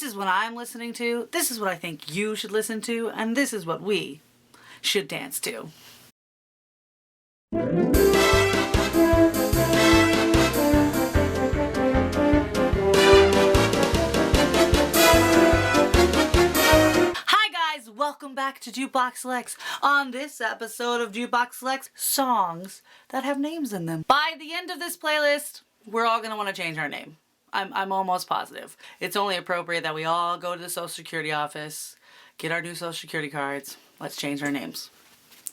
This is what I'm listening to, this is what I think you should listen to, and this is what we should dance to. Welcome back to JUKEBOX Selects. On this episode of JUKEBOX Selects, songs that have names in them. By the end of this playlist, we're all gonna want to change our name. I'm almost positive. It's only appropriate that we all go to the Social Security office, get our new Social Security cards. Let's change our names.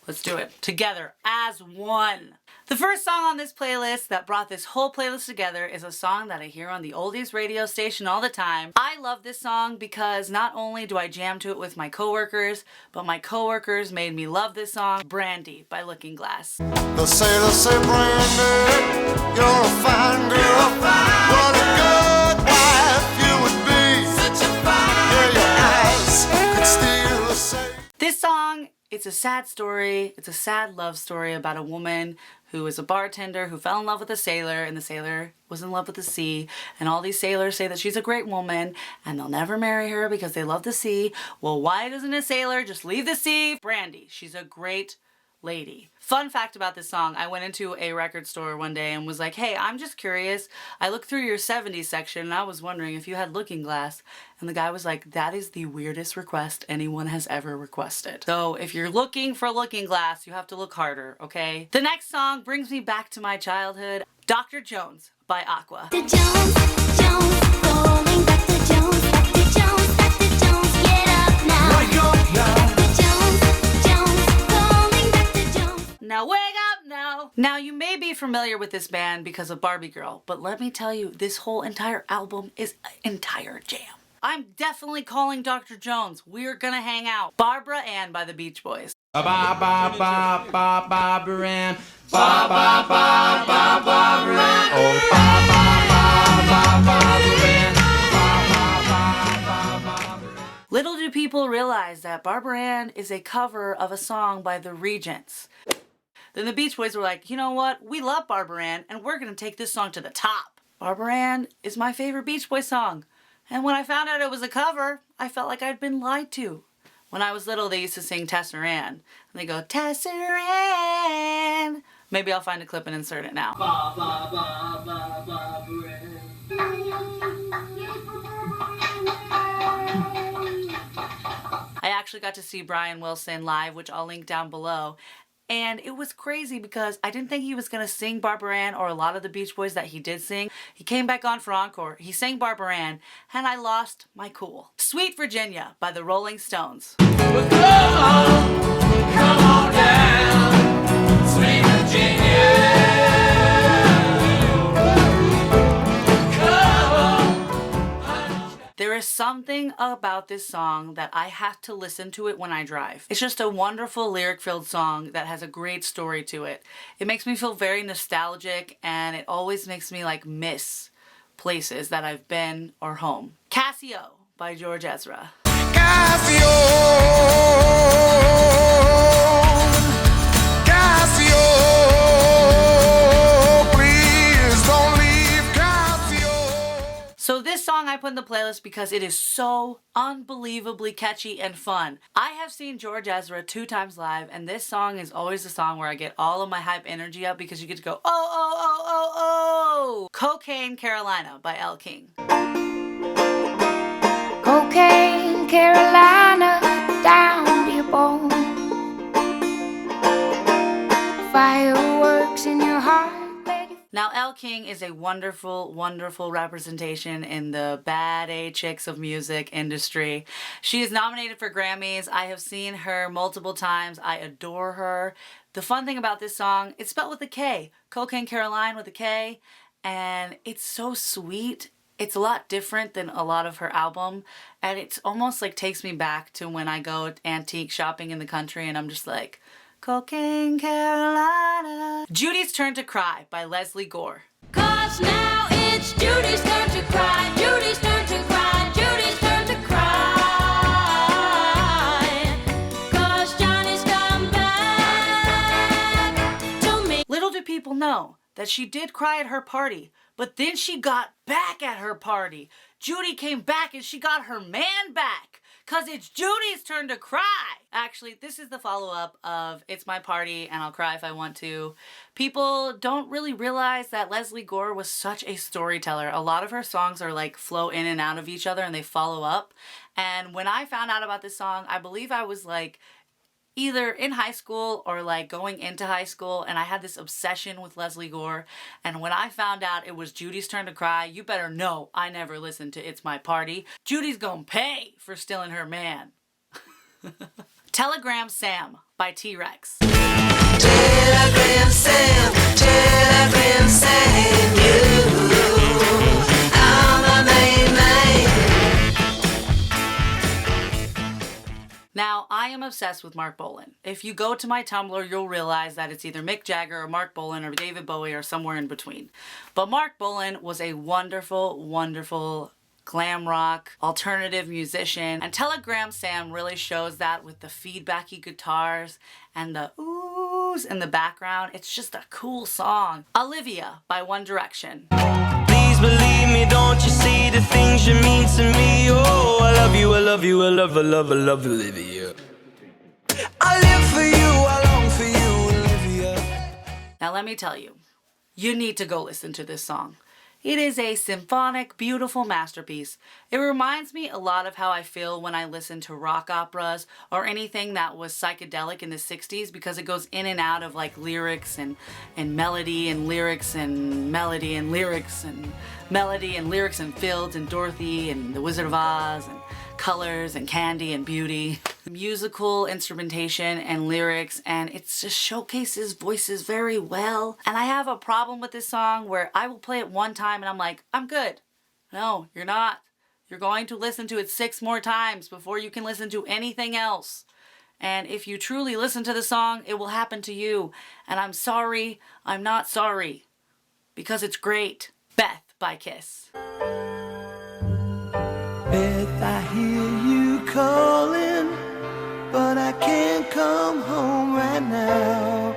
Let's do it together as one. The first song on this playlist that brought this whole playlist together is a song that I hear on the oldies radio station all the time. I love this song because not only do I jam to it with my coworkers, but my coworkers made me love this song, Brandy by Looking Glass. They say, Brandy, you're a fine girl. What a good wife you would be. Such a fine girl. Your eyes could steal a safe. This song, it's a sad story. It's a sad love story about a woman who is a bartender who fell in love with a sailor, and the sailor was in love with the sea, and all these sailors say that she's a great woman and they'll never marry her because they love the sea. Well, why doesn't a sailor just leave the sea? Brandy, she's a great lady. Fun fact about this song, I went into a record store one day and was like, hey, I'm just curious. I looked through your 70s section and I was wondering if you had Looking Glass. And the guy was like, that is the weirdest request anyone has ever requested. So if you're looking for Looking Glass, you have to look harder, okay? The next song brings me back to my childhood, Dr. Jones by Aqua. Dr. Jones, going back to Jones, Dr. Jones, Dr. Jones, get up now. Wake up now. Now wake up now! Now you may be familiar with this band because of Barbie Girl, but let me tell you, this whole entire album is an entire jam. I'm definitely calling Dr. Jones. We're gonna hang out. Barbra Ann by the Beach Boys. Ba ba ba ba ba Barbra Ann. Ba ba ba ba Barbra Ann. Oh ba ba ba ba Barbra Ann. Ba ba ba ba Barbra Ann. Little do people realize that Barbra Ann is a cover of a song by the Regents. Then the Beach Boys were like, you know what? We love Barbra Ann and we're gonna take this song to the top. Barbra Ann is my favorite Beach Boys song. And when I found out it was a cover, I felt like I'd been lied to. When I was little, they used to sing Tessa Ann. And they go, Tessa Ann. Maybe I'll find a clip and insert it now. Ba, ba, ba, ba, Barbra I actually got to see Brian Wilson live, which I'll link down below. And it was crazy because I didn't think he was going to sing Barbra Ann or a lot of the Beach Boys that he did sing. He came back on for encore, he sang Barbra Ann, and I lost my cool. Sweet Virginia by the Rolling Stones. But come on down, sweet Virginia. There is something about this song that I have to listen to it when I drive. It's just a wonderful lyric-filled song that has a great story to it. It makes me feel very nostalgic and it always makes me like miss places that I've been or home. Casio by George Ezra. Casio, please don't leave Casio. So this song I put in the playlist because it is so unbelievably catchy and fun. I have seen George Ezra 2 times live and this song is always the song where I get all of my hype energy up because you get to go, oh, oh, oh, oh, oh. Cocaine Carolina by Elle King. Cocaine, Carolina, down to your bone. Fireworks in your heart. Now, Elle King is a wonderful, wonderful representation in the bad A chicks of music industry. She is nominated for Grammys. I have seen her multiple times. I adore her. The fun thing about this song, it's spelled with a K. Cocaine Caroline with a K. And it's so sweet. It's a lot different than a lot of her album. And it's almost like takes me back to when I go antique shopping in the country and I'm just like, Cocaine Carolina. Judy's Turn to Cry by Leslie Gore. 'Cause now it's Judy's turn to cry. Judy's turn to cry. Judy's turn to cry. 'Cause Johnny's come back to me. Little do people know that she did cry at her party, But then she got back at her party. Judy came back and she got her man back. Cause it's Judy's turn to cry. Actually, this is the follow-up of It's My Party and I'll Cry If I Want To. People don't really realize that Leslie Gore was such a storyteller. A lot of her songs are like flow in and out of each other and they follow up. And when I found out about this song, I believe I was like either in high school or like going into high school, and I had this obsession with Leslie Gore. And when I found out it was Judy's turn to cry, you better know I never listened to It's My Party. Judy's gonna pay for stealing her man. Telegram Sam by T.rex. Telegram Sam, you, I'm a main man. Now, I am obsessed with Mark Bolan. If you go to my Tumblr, you'll realize that it's either Mick Jagger or Mark Bolan or David Bowie or somewhere in between. But Mark Bolan was a wonderful, wonderful glam rock, alternative musician. And Telegram Sam really shows that with the feedbacky guitars and the oohs in the background. It's just a cool song. Olivia by One Direction. Please believe me, don't you see the things you mean to me? Oh, I love you, I love you, I love Olivia. I live for you, I long for you, Olivia. Now let me tell you, you need to go listen to this song. It is a symphonic, beautiful masterpiece. It reminds me a lot of how I feel when I listen to rock operas or anything that was psychedelic in the 60s, because it goes in and out of like lyrics and melody and lyrics and melody and lyrics and melody and lyrics and Fields and Dorothy and The Wizard of Oz and colors and candy and beauty. Musical instrumentation and lyrics, and it just showcases voices very well. And I have a problem with this song where I will play it one time and I'm like, I'm good. No, you're not. You're going to listen to it 6 more times before you can listen to anything else. And if you truly listen to the song, it will happen to you. And I'm sorry, I'm not sorry. Because it's great. Beth by Kiss. Beth, I hear you calling, but I can't come home right now.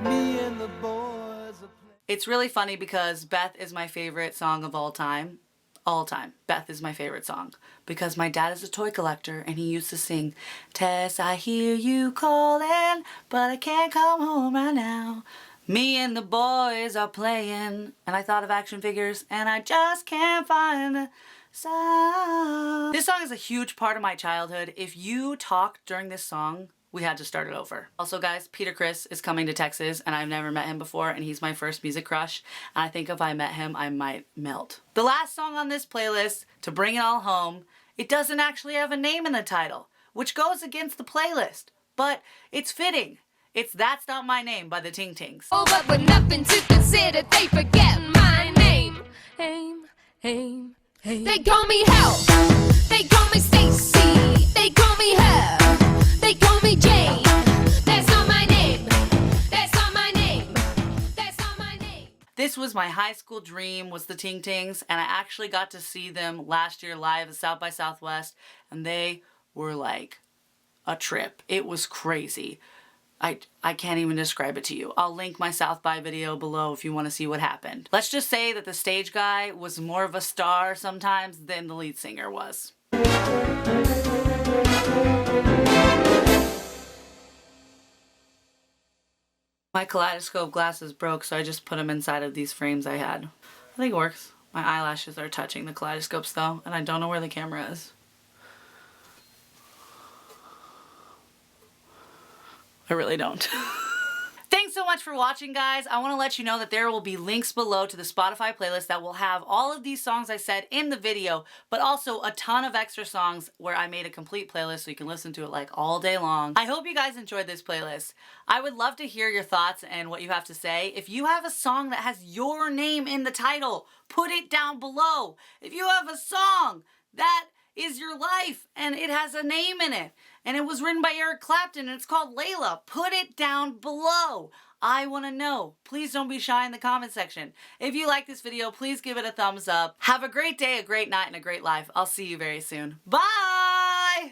Me and the boys are playing. It's really funny because Beth is my favorite song of all time. All time. Beth is my favorite song. Because my dad is a toy collector and he used to sing, Tess, I hear you calling, but I can't come home right now. Me and the boys are playing. And I thought of action figures and I just can't find a song. This song is a huge part of my childhood. If you talked during this song, we had to start it over. Also guys, Peter Criss is coming to Texas and I've never met him before and he's my first music crush. And I think if I met him, I might melt. The last song on this playlist, To Bring It All Home, it doesn't actually have a name in the title, which goes against the playlist, but it's fitting. It's That's Not My Name by the Ting Tings. Oh, but with nothing to consider, they forget my name. They call me Hell. They call me Stacy. They call me Her. They call me Jane. That's not my name. That's not my name. That's not my name. This was my high school dream, was the Ting Tings, and I actually got to see them last year live at South by Southwest, and they were like a trip. It was crazy. I can't even describe it to you. I'll link my South by video below if you want to see what happened. Let's just say that the stage guy was more of a star sometimes than the lead singer was. My kaleidoscope glasses broke, so I just put them inside of these frames I had. I think it works. My eyelashes are touching the kaleidoscopes though, and I don't know where the camera is. I really don't. Thanks so much for watching, guys. I want to let you know that there will be links below to the Spotify playlist that will have all of these songs I said in the video, but also a ton of extra songs where I made a complete playlist so you can listen to it like all day long. I hope you guys enjoyed this playlist. I would love to hear your thoughts and what you have to say. If you have a song that has your name in the title, put it down below. If you have a song that is your life and it has a name in it and it was written by Eric Clapton and it's called Layla, put it down below. I want to know. Please don't be shy in the comment section. If you like this video, please give it a thumbs up. Have a great day, a great night, and a great life. I'll see you very soon. Bye!